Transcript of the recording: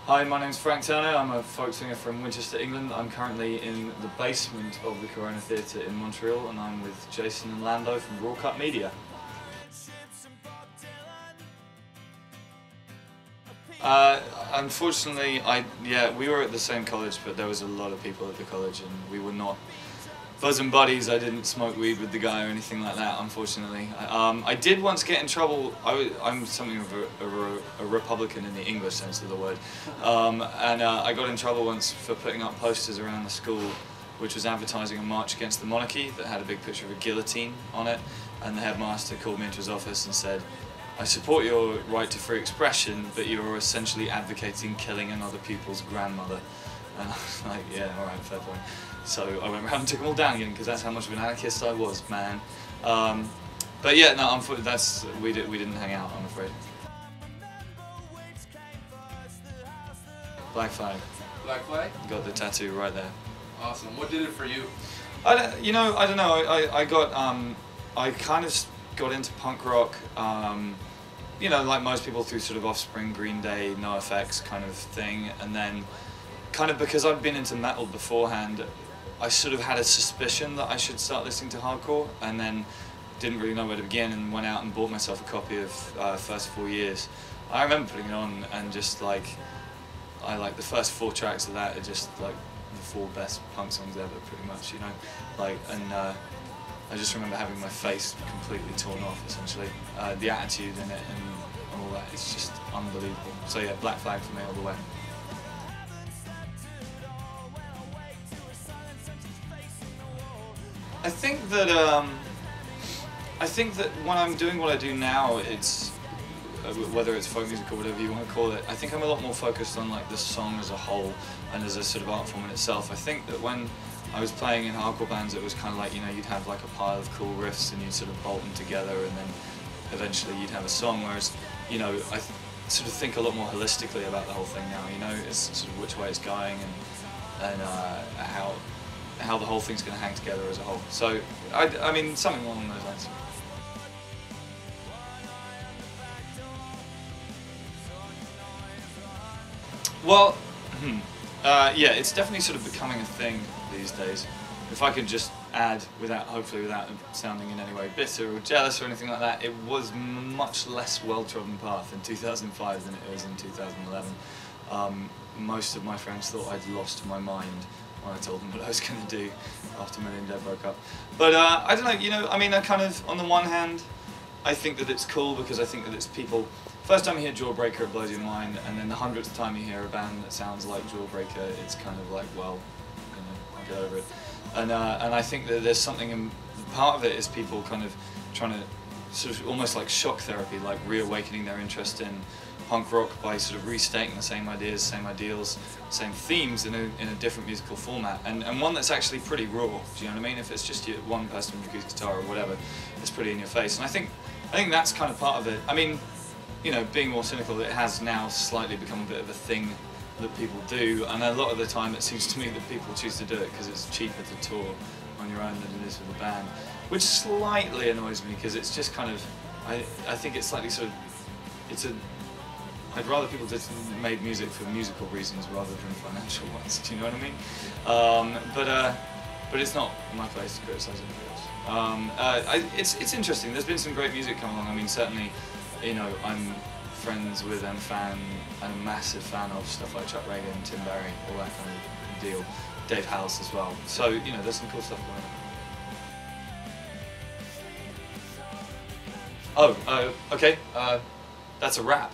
Hi, my name's Frank Turner. I'm a folk singer from Winchester, England. I'm currently in the basement of the Corona Theatre in Montreal, and I'm with Jason and Lando from Raw Cut Media. Unfortunately, we were at the same college, but there was a lot of people at the college, and we were not bosom buddies. I didn't smoke weed with the guy or anything like that, unfortunately. I did once get in trouble. I'm something of a Republican in the English sense of the word, and I got in trouble once for putting up posters around the school which was advertising a march against the monarchy that had a big picture of a guillotine on it, and the headmaster called me into his office and said, "I support your right to free expression, but you're essentially advocating killing another pupil's grandmother." And I was like, yeah, alright, fair point. So I went around and took them all down again, because that's how much of an anarchist I was, man. But yeah, no, we didn't hang out, I'm afraid. Black flag. Black flag? Got the tattoo right there. Awesome. What did it for you? I don't know. I kind of got into punk rock. Like most people, through sort of Offspring, Green Day, NoFX kind of thing, and then kind of because I'd been into metal beforehand, I sort of had a suspicion that I should start listening to hardcore, and then didn't really know where to begin, and went out and bought myself a copy of First 4 Years. I remember putting it on, and just like, the first 4 tracks of that are just like the 4 best punk songs ever, pretty much, you know, I just remember having my face completely torn off, essentially. The attitude in it and all that, it's just unbelievable. So yeah, Black Flag for me all the way. I think that when I'm doing what I do now, it's whether it's folk music or whatever you want to call it, I think I'm a lot more focused on like the song as a whole and as a sort of art form in itself. I think that when I was playing in hardcore bands, it was kind of like, you know, you'd have like a pile of cool riffs and you'd sort of bolt them together, and then eventually you'd have a song. Whereas, you know, I sort of think a lot more holistically about the whole thing now. You know, it's sort of which way it's going and how the whole thing's going to hang together as a whole. So, I mean, something along those lines. Well, yeah, it's definitely sort of becoming a thing these days. If I could just add, hopefully without sounding in any way bitter or jealous or anything like that, it was much less well-trodden path in 2005 than it is in 2011. Most of my friends thought I'd lost my mind when I told them what I was going to do after Million Dead broke up. But I don't know, you know, I mean, I kind of, on the one hand, I think that it's cool because I think that it's people, first time you hear Jawbreaker, it blows your mind, and then the 100th time you hear a band that sounds like Jawbreaker, it's kind of like, well, you know, I'll get over it. And I think that there's something in, part of it is people kind of trying to sort of almost like shock therapy, like reawakening their interest in punk rock by sort of restating the same ideas, same ideals, same themes in a different musical format, and one that's actually pretty raw. Do you know what I mean? If it's just one person with a guitar or whatever, it's pretty in your face. And I think that's kind of part of it. I mean, you know, being more cynical, it has now slightly become a bit of a thing that people do, and a lot of the time it seems to me that people choose to do it because it's cheaper to tour on your own than it is with a band, which slightly annoys me because it's just kind of, I think it's slightly sort of, I'd rather people just made music for musical reasons rather than financial ones. Do you know what I mean? But it's not my place to criticise anybody else. It's interesting. There's been some great music coming along. I mean, certainly, you know, I'm friends with and a massive fan of stuff like Chuck Ragan, Tim Barry, all that kind of deal. Dave House as well. So, you know, there's some cool stuff going on. Oh, okay. That's a wrap.